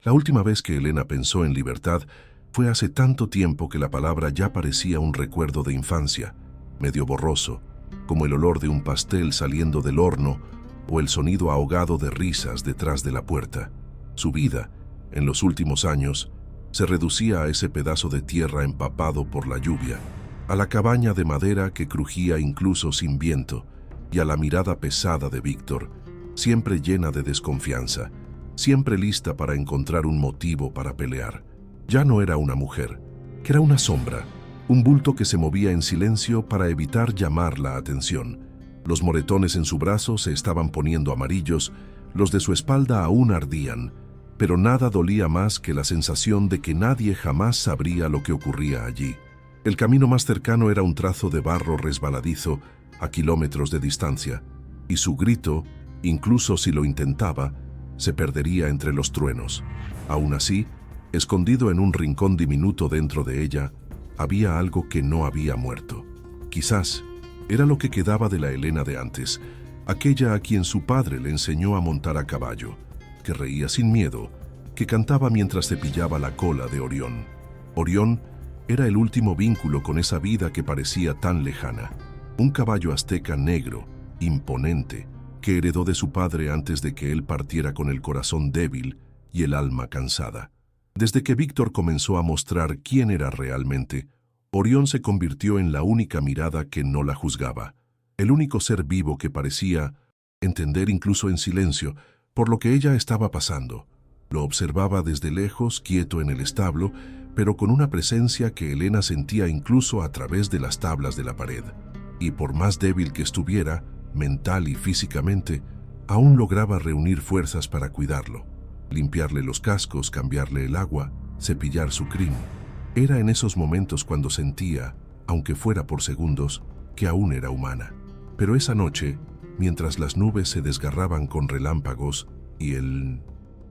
La última vez que Elena pensó en libertad fue hace tanto tiempo que la palabra ya parecía un recuerdo de infancia, medio borroso, como el olor de un pastel saliendo del horno o el sonido ahogado de risas detrás de la puerta. Su vida, en los últimos años, se reducía a ese pedazo de tierra empapado por la lluvia, a la cabaña de madera que crujía incluso sin viento, y a la mirada pesada de Víctor, siempre llena de desconfianza, siempre lista para encontrar un motivo para pelear. Ya no era una mujer, que era una sombra, un bulto que se movía en silencio para evitar llamar la atención. Los moretones en su brazo se estaban poniendo amarillos, los de su espalda aún ardían, pero nada dolía más que la sensación de que nadie jamás sabría lo que ocurría allí. El camino más cercano era un trazo de barro resbaladizo a kilómetros de distancia, y su grito, incluso si lo intentaba, se perdería entre los truenos. Aún así, escondido en un rincón diminuto dentro de ella, había algo que no había muerto. Quizás era lo que quedaba de la Elena de antes, aquella a quien su padre le enseñó a montar a caballo, que reía sin miedo, que cantaba mientras cepillaba la cola de Orión. Orión era el último vínculo con esa vida que parecía tan lejana. Un caballo azteca negro, imponente, que heredó de su padre antes de que él partiera con el corazón débil y el alma cansada. Desde que Víctor comenzó a mostrar quién era realmente, Orión se convirtió en la única mirada que no la juzgaba, el único ser vivo que parecía entender incluso en silencio por lo que ella estaba pasando. Lo observaba desde lejos, quieto en el establo, pero con una presencia que Elena sentía incluso a través de las tablas de la pared. Y por más débil que estuviera, mental y físicamente, aún lograba reunir fuerzas para cuidarlo, limpiarle los cascos, cambiarle el agua, cepillar su crin. Era en esos momentos cuando sentía, aunque fuera por segundos, que aún era humana. Pero esa noche, mientras las nubes se desgarraban con relámpagos y el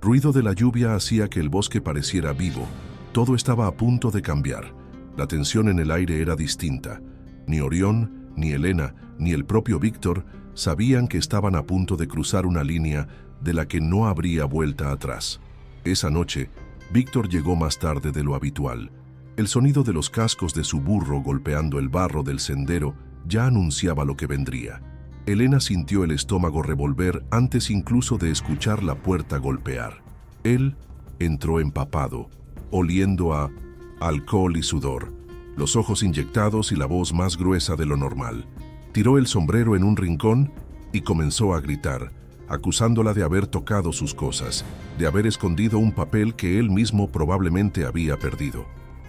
ruido de la lluvia hacía que el bosque pareciera vivo, todo estaba a punto de cambiar. La tensión en el aire era distinta. Ni Orión, ni Elena, ni el propio Víctor sabían que estaban a punto de cruzar una línea de la que no habría vuelta atrás. Esa noche, Víctor llegó más tarde de lo habitual. El sonido de los cascos de su burro golpeando el barro del sendero ya anunciaba lo que vendría. Elena sintió el estómago revolver antes incluso de escuchar la puerta golpear. Él entró empapado, oliendo a alcohol y sudor, los ojos inyectados y la voz más gruesa de lo normal. Tiró el sombrero en un rincón y comenzó a gritar, acusándola de haber tocado sus cosas, de haber escondido un papel que él mismo probablemente había perdido.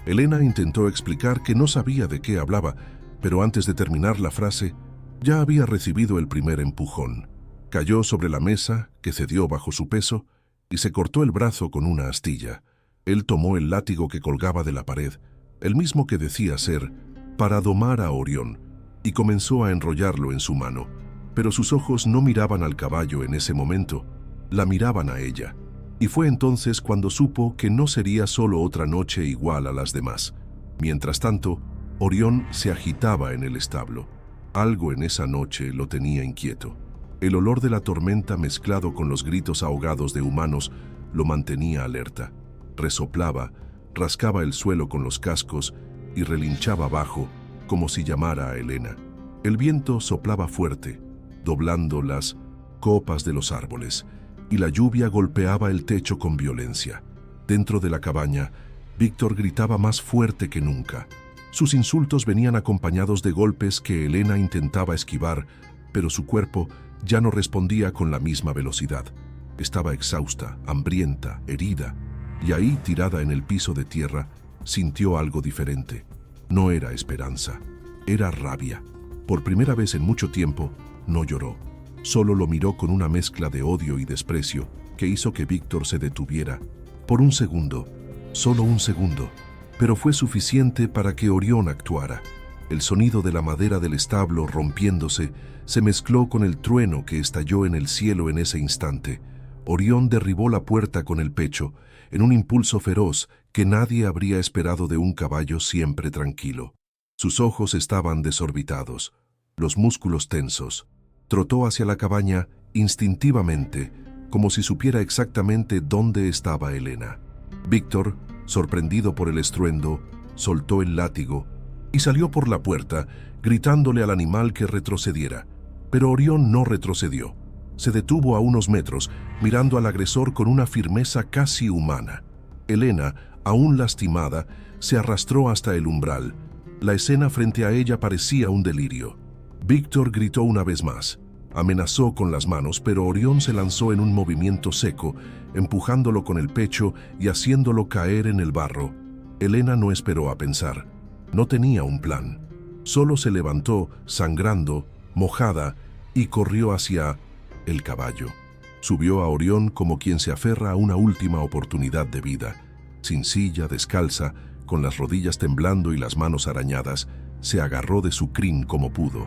Elena intentó explicar que no sabía de qué hablaba, pero antes de terminar la frase, ya había recibido el primer empujón. Cayó sobre la mesa, que cedió bajo su peso, y se cortó el brazo con una astilla. Él tomó el látigo que colgaba de la pared, el mismo que decía ser, para domar a Orión, y comenzó a enrollarlo en su mano. Pero sus ojos no miraban al caballo en ese momento, la miraban a ella. Y fue entonces cuando supo que no sería solo otra noche igual a las demás. Mientras tanto, Orión se agitaba en el establo. Algo en esa noche lo tenía inquieto. El olor de la tormenta mezclado con los gritos ahogados de humanos lo mantenía alerta. Resoplaba, rascaba el suelo con los cascos y relinchaba abajo como si llamara a Elena. El viento soplaba fuerte, doblando las copas de los árboles, y la lluvia golpeaba el techo con violencia. Dentro de la cabaña, Víctor gritaba más fuerte que nunca. Sus insultos venían acompañados de golpes que Elena intentaba esquivar, pero su cuerpo ya no respondía con la misma velocidad. Estaba exhausta, hambrienta, herida, y ahí, tirada en el piso de tierra, sintió algo diferente. No era esperanza, era rabia. Por primera vez en mucho tiempo, no lloró. Solo lo miró con una mezcla de odio y desprecio que hizo que Víctor se detuviera. Por un segundo, solo un segundo, pero fue suficiente para que Orión actuara. El sonido de la madera del establo rompiéndose se mezcló con el trueno que estalló en el cielo en ese instante. Orión derribó la puerta con el pecho, en un impulso feroz que nadie habría esperado de un caballo siempre tranquilo. Sus ojos estaban desorbitados, los músculos tensos. Trotó hacia la cabaña instintivamente, como si supiera exactamente dónde estaba Elena. Víctor, sorprendido por el estruendo, soltó el látigo y salió por la puerta, gritándole al animal que retrocediera. Pero Orión no retrocedió. Se detuvo a unos metros, mirando al agresor con una firmeza casi humana. Elena, aún lastimada, se arrastró hasta el umbral. La escena frente a ella parecía un delirio. Víctor gritó una vez más. Amenazó con las manos, pero Orión se lanzó en un movimiento seco, empujándolo con el pecho y haciéndolo caer en el barro. Elena no esperó a pensar. No tenía un plan. Solo se levantó, sangrando, mojada, y corrió hacia el caballo. Subió a Orión como quien se aferra a una última oportunidad de vida. Sin silla, descalza, con las rodillas temblando y las manos arañadas, se agarró de su crin como pudo.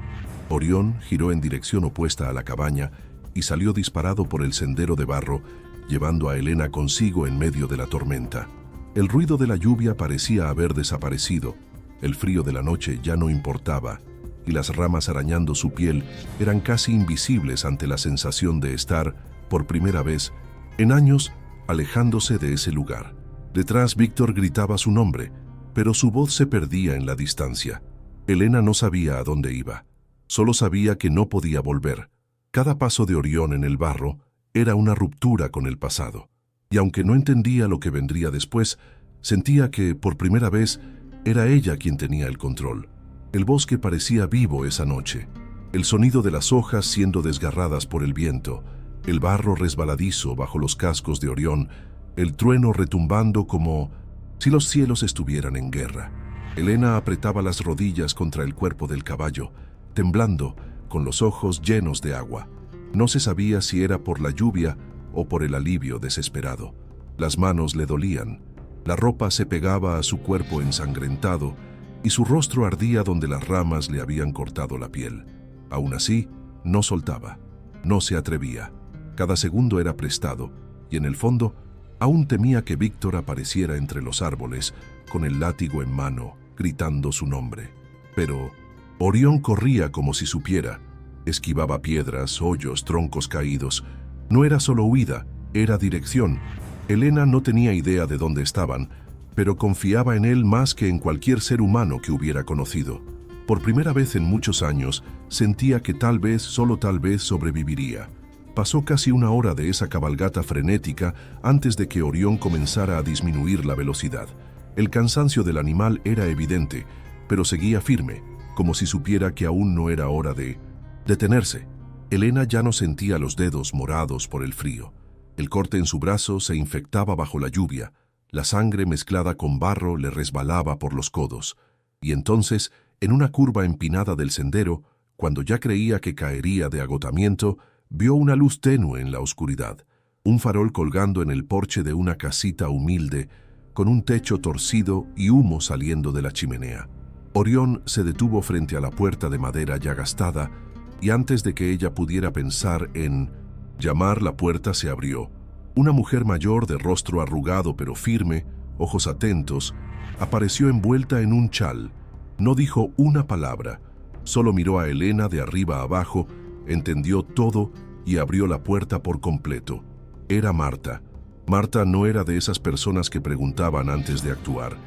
Orión giró en dirección opuesta a la cabaña y salió disparado por el sendero de barro, llevando a Elena consigo en medio de la tormenta. El ruido de la lluvia parecía haber desaparecido, el frío de la noche ya no importaba, y las ramas arañando su piel eran casi invisibles ante la sensación de estar, por primera vez, en años, alejándose de ese lugar. Detrás Víctor gritaba su nombre, pero su voz se perdía en la distancia. Elena no sabía a dónde iba. Solo sabía que no podía volver. Cada paso de Orión en el barro era una ruptura con el pasado. Y aunque no entendía lo que vendría después, sentía que, por primera vez, era ella quien tenía el control. El bosque parecía vivo esa noche. El sonido de las hojas siendo desgarradas por el viento, el barro resbaladizo bajo los cascos de Orión, el trueno retumbando como si los cielos estuvieran en guerra. Elena apretaba las rodillas contra el cuerpo del caballo, temblando, con los ojos llenos de agua. No se sabía si era por la lluvia o por el alivio desesperado. Las manos le dolían, la ropa se pegaba a su cuerpo ensangrentado y su rostro ardía donde las ramas le habían cortado la piel. Aún así, no soltaba, no se atrevía. Cada segundo era prestado y en el fondo aún temía que Víctor apareciera entre los árboles con el látigo en mano, gritando su nombre. Pero Orión corría como si supiera. Esquivaba piedras, hoyos, troncos caídos. No era solo huida, era dirección. Elena no tenía idea de dónde estaban, pero confiaba en él más que en cualquier ser humano que hubiera conocido. Por primera vez en muchos años, sentía que tal vez, solo tal vez, sobreviviría. Pasó casi una hora de esa cabalgata frenética antes de que Orión comenzara a disminuir la velocidad. El cansancio del animal era evidente, pero seguía firme, como si supiera que aún no era hora de detenerse. Elena ya no sentía los dedos morados por el frío. El corte en su brazo se infectaba bajo la lluvia. La sangre mezclada con barro le resbalaba por los codos. Y entonces, en una curva empinada del sendero, cuando ya creía que caería de agotamiento, vio una luz tenue en la oscuridad. Un farol colgando en el porche de una casita humilde, con un techo torcido y humo saliendo de la chimenea. Orión se detuvo frente a la puerta de madera ya gastada, y antes de que ella pudiera pensar en llamar, la puerta se abrió. Una mujer mayor de rostro arrugado pero firme, ojos atentos, apareció envuelta en un chal. No dijo una palabra, solo miró a Elena de arriba a abajo, entendió todo y abrió la puerta por completo. Era Marta. Marta no era de esas personas que preguntaban antes de actuar.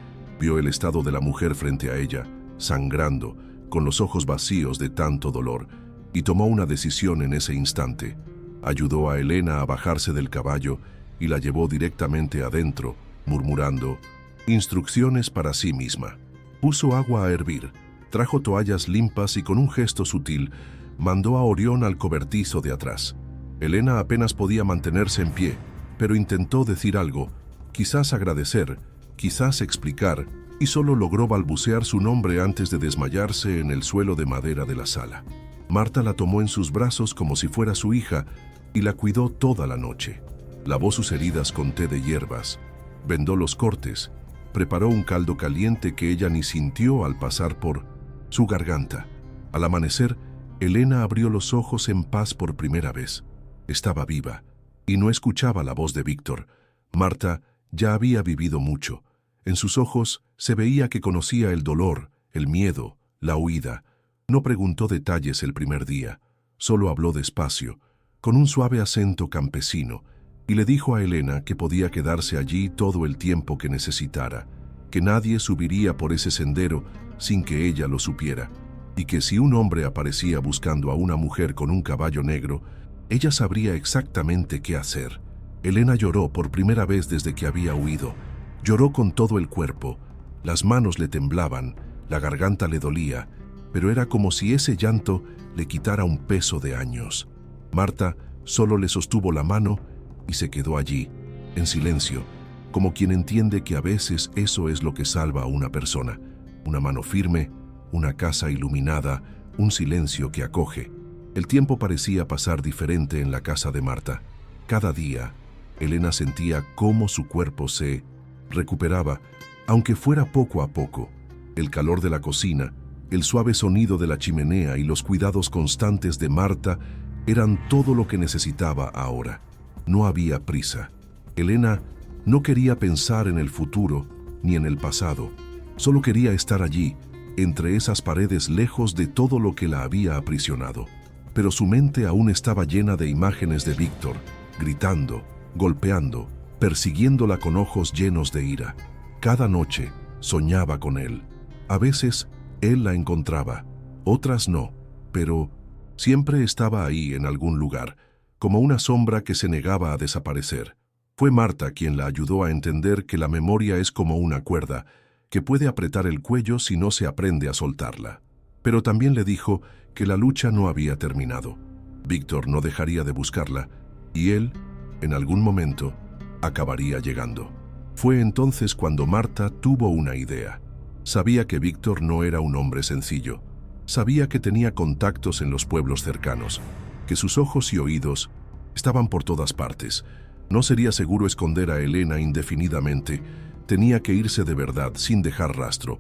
Vio el estado de la mujer frente a ella, sangrando, con los ojos vacíos de tanto dolor, y tomó una decisión en ese instante. Ayudó a Elena a bajarse del caballo y la llevó directamente adentro, murmurando instrucciones para sí misma. Puso agua a hervir, trajo toallas limpas y con un gesto sutil mandó a Orión al cobertizo de atrás. Elena apenas podía mantenerse en pie, pero intentó decir algo, quizás agradecer, quizás explicar, y solo logró balbucear su nombre antes de desmayarse en el suelo de madera de la sala. Marta la tomó en sus brazos como si fuera su hija y la cuidó toda la noche. Lavó sus heridas con té de hierbas, vendó los cortes, preparó un caldo caliente que ella ni sintió al pasar por su garganta. Al amanecer, Elena abrió los ojos en paz por primera vez. Estaba viva y no escuchaba la voz de Víctor. Marta ya había vivido mucho. En sus ojos se veía que conocía el dolor, el miedo, la huida. No preguntó detalles el primer día, solo habló despacio. con un suave acento campesino, y le dijo a Elena que podía quedarse allí todo el tiempo que necesitara, que nadie subiría por ese sendero sin que ella lo supiera, y que si un hombre aparecía buscando a una mujer con un caballo negro, ella sabría exactamente qué hacer. Elena lloró por primera vez desde que había huido. Lloró con todo el cuerpo. Las manos le temblaban, la garganta le dolía, pero era como si ese llanto le quitara un peso de años. Marta solo le sostuvo la mano y se quedó allí, en silencio, como quien entiende que a veces eso es lo que salva a una persona. Una mano firme, una casa iluminada, un silencio que acoge. El tiempo parecía pasar diferente en la casa de Marta. Cada día, Elena sentía cómo su cuerpo se recuperaba, aunque fuera poco a poco. El calor de la cocina, el suave sonido de la chimenea y los cuidados constantes de Marta eran todo lo que necesitaba ahora. No había prisa. Elena no quería pensar en el futuro ni en el pasado. Solo quería estar allí, entre esas paredes, lejos de todo lo que la había aprisionado. Pero su mente aún estaba llena de imágenes de Víctor, gritando, golpeando, persiguiéndola con ojos llenos de ira. Cada noche soñaba con él. A veces él la encontraba, otras no, pero siempre estaba ahí en algún lugar, como una sombra que se negaba a desaparecer. Fue Marta quien la ayudó a entender que la memoria es como una cuerda, que puede apretar el cuello si no se aprende a soltarla. Pero también le dijo que la lucha no había terminado. Víctor no dejaría de buscarla, y él, en algún momento, acabaría llegando. Fue entonces cuando Marta tuvo una idea. Sabía que Víctor no era un hombre sencillo. Sabía que tenía contactos en los pueblos cercanos, que sus ojos y oídos estaban por todas partes. No sería seguro esconder a Elena indefinidamente. Tenía que irse de verdad, sin dejar rastro.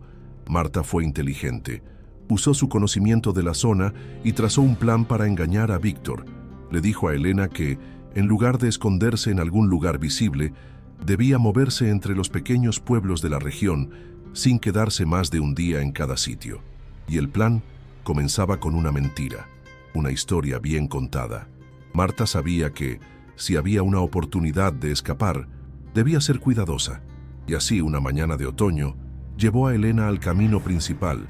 Marta fue inteligente. Usó su conocimiento de la zona y trazó un plan para engañar a Víctor. Le dijo a Elena que, en lugar de esconderse en algún lugar visible, debía moverse entre los pequeños pueblos de la región, sin quedarse más de un día en cada sitio. Y el plan comenzaba con una mentira, una historia bien contada. Marta sabía que, si había una oportunidad de escapar, debía ser cuidadosa. Y así, una mañana de otoño, llevó a Elena al camino principal,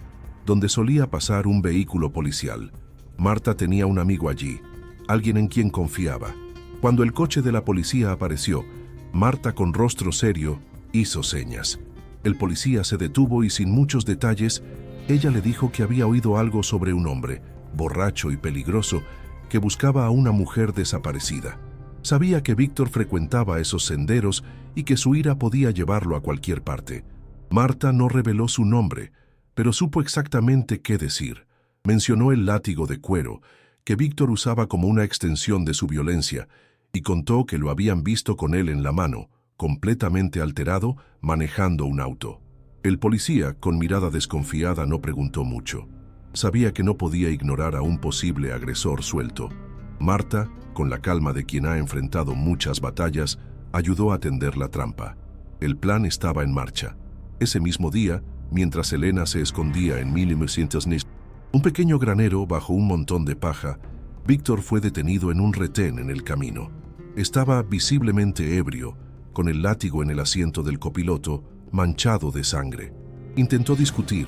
donde solía pasar un vehículo policial. Marta tenía un amigo allí, alguien en quien confiaba. Cuando el coche de la policía apareció, Marta, con rostro serio, hizo señas. El policía se detuvo y, sin muchos detalles, ella le dijo que había oído algo sobre un hombre, borracho y peligroso, que buscaba a una mujer desaparecida. Sabía que Víctor frecuentaba esos senderos y que su ira podía llevarlo a cualquier parte. Marta no reveló su nombre, pero supo exactamente qué decir. Mencionó el látigo de cuero, que Víctor usaba como una extensión de su violencia, y contó que lo habían visto con él en la mano, completamente alterado, manejando un auto. El policía, con mirada desconfiada, no preguntó mucho. Sabía que no podía ignorar a un posible agresor suelto. Marta, con la calma de quien ha enfrentado muchas batallas, ayudó a tender la trampa. El plan estaba en marcha. Ese mismo día, mientras Elena se escondía en 1900 un pequeño granero bajo un montón de paja, Víctor fue detenido en un retén en el camino. Estaba visiblemente ebrio, con el látigo en el asiento del copiloto, manchado de sangre. Intentó discutir,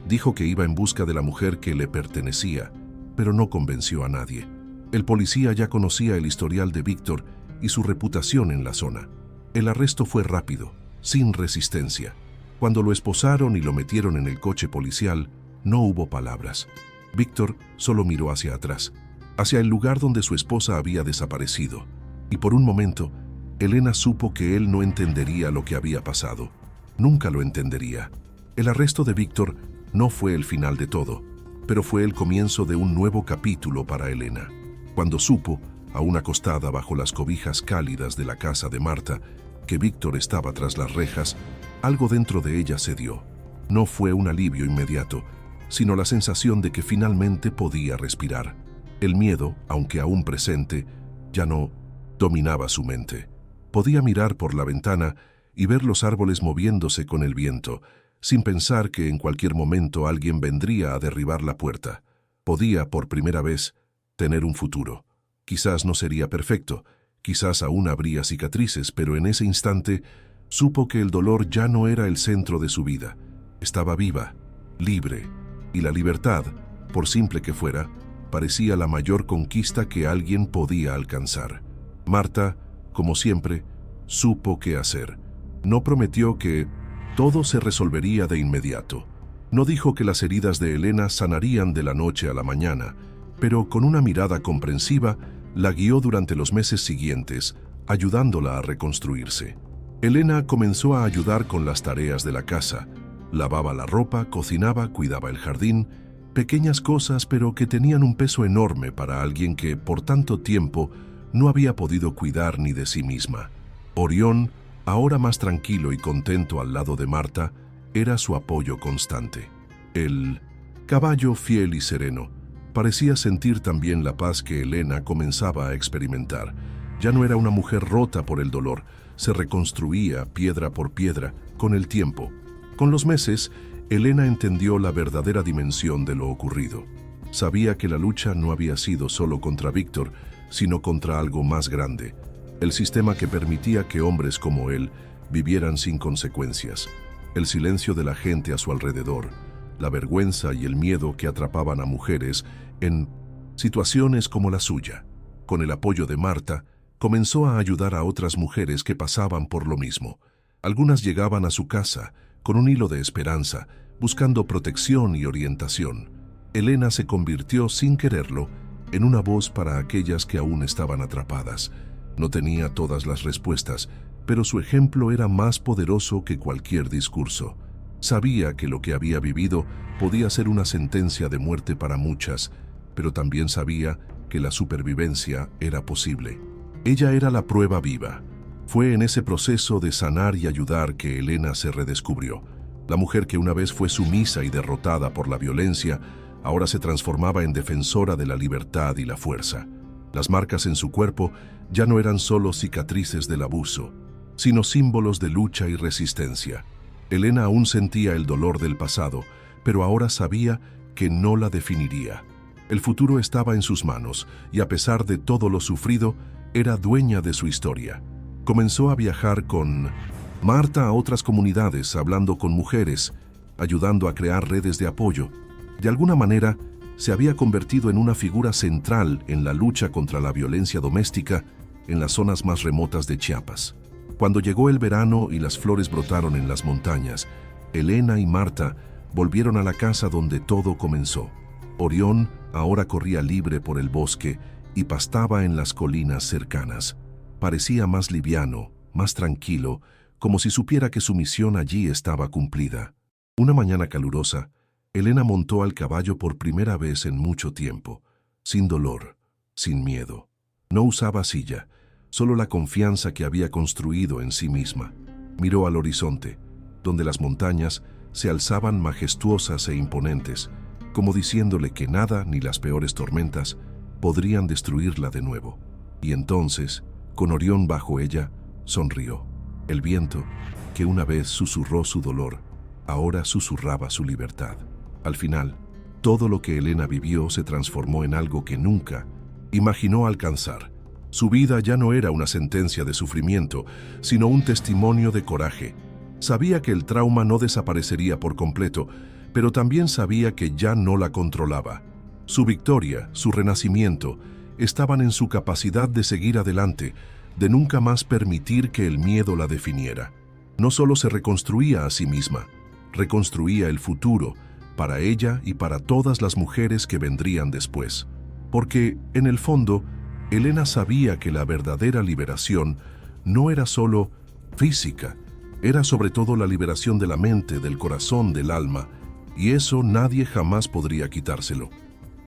dijo que iba en busca de la mujer que le pertenecía, pero no convenció a nadie. El policía ya conocía el historial de Víctor y su reputación en la zona. El arresto fue rápido, sin resistencia. Cuando lo esposaron y lo metieron en el coche policial, no hubo palabras. Víctor solo miró hacia atrás, hacia el lugar donde su esposa había desaparecido, y por un momento, Elena supo que él no entendería lo que había pasado. Nunca lo entendería. El arresto de Víctor no fue el final de todo, pero fue el comienzo de un nuevo capítulo para Elena. Cuando supo, aún acostada bajo las cobijas cálidas de la casa de Marta, que Víctor estaba tras las rejas, algo dentro de ella cedió. No fue un alivio inmediato, sino la sensación de que finalmente podía respirar. El miedo, aunque aún presente, ya no dominaba su mente. Podía mirar por la ventana y ver los árboles moviéndose con el viento, sin pensar que en cualquier momento alguien vendría a derribar la puerta. Podía, por primera vez, tener un futuro. Quizás no sería perfecto, quizás aún habría cicatrices, pero en ese instante supo que el dolor ya no era el centro de su vida. Estaba viva, libre, y la libertad, por simple que fuera, parecía la mayor conquista que alguien podía alcanzar. Marta, como siempre, supo qué hacer. No prometió que todo se resolvería de inmediato. No dijo que las heridas de Elena sanarían de la noche a la mañana, pero con una mirada comprensiva la guió durante los meses siguientes, ayudándola a reconstruirse. Elena comenzó a ayudar con las tareas de la casa. Lavaba la ropa, cocinaba, cuidaba el jardín, pequeñas cosas pero que tenían un peso enorme para alguien que por tanto tiempo no había podido cuidar ni de sí misma. Orión, ahora más tranquilo y contento al lado de Marta, era su apoyo constante. El caballo fiel y sereno parecía sentir también la paz que Elena comenzaba a experimentar. Ya no era una mujer rota por el dolor, se reconstruía piedra por piedra con el tiempo. Con los meses, Elena entendió la verdadera dimensión de lo ocurrido. Sabía que la lucha no había sido solo contra Víctor, sino contra algo más grande, el sistema que permitía que hombres como él vivieran sin consecuencias, el silencio de la gente a su alrededor, la vergüenza y el miedo que atrapaban a mujeres en situaciones como la suya. Con el apoyo de Marta, comenzó a ayudar a otras mujeres que pasaban por lo mismo. Algunas llegaban a su casa con un hilo de esperanza, buscando protección y orientación. Elena se convirtió, sin quererlo, en una voz para aquellas que aún estaban atrapadas. No tenía todas las respuestas, pero su ejemplo era más poderoso que cualquier discurso. Sabía que lo que había vivido podía ser una sentencia de muerte para muchas, pero también sabía que la supervivencia era posible. Ella era la prueba viva. Fue en ese proceso de sanar y ayudar que Elena se redescubrió. La mujer que una vez fue sumisa y derrotada por la violencia, ahora se transformaba en defensora de la libertad y la fuerza. Las marcas en su cuerpo ya no eran solo cicatrices del abuso, sino símbolos de lucha y resistencia. Elena aún sentía el dolor del pasado, pero ahora sabía que no la definiría. El futuro estaba en sus manos, y a pesar de todo lo sufrido, era dueña de su historia. Comenzó a viajar con Marta a otras comunidades, hablando con mujeres, ayudando a crear redes de apoyo. De alguna manera, se había convertido en una figura central en la lucha contra la violencia doméstica en las zonas más remotas de Chiapas. Cuando llegó el verano y las flores brotaron en las montañas, Elena y Marta volvieron a la casa donde todo comenzó. Orión ahora corría libre por el bosque y pastaba en las colinas cercanas. Parecía más liviano, más tranquilo, como si supiera que su misión allí estaba cumplida. Una mañana calurosa, Elena montó al caballo por primera vez en mucho tiempo, sin dolor, sin miedo. No usaba silla, solo la confianza que había construido en sí misma. Miró al horizonte, donde las montañas se alzaban majestuosas e imponentes, como diciéndole que nada ni las peores tormentas podrían destruirla de nuevo. Y entonces, con Orión bajo ella, sonrió. El viento, que una vez susurró su dolor, ahora susurraba su libertad. Al final, todo lo que Elena vivió se transformó en algo que nunca imaginó alcanzar. Su vida ya no era una sentencia de sufrimiento, sino un testimonio de coraje. Sabía que el trauma no desaparecería por completo, pero también sabía que ya no la controlaba. Su victoria, su renacimiento, estaban en su capacidad de seguir adelante, de nunca más permitir que el miedo la definiera. No solo se reconstruía a sí misma, reconstruía el futuro, para ella y para todas las mujeres que vendrían después. Porque, en el fondo, Elena sabía que la verdadera liberación no era solo física, era sobre todo la liberación de la mente, del corazón, del alma, y eso nadie jamás podría quitárselo.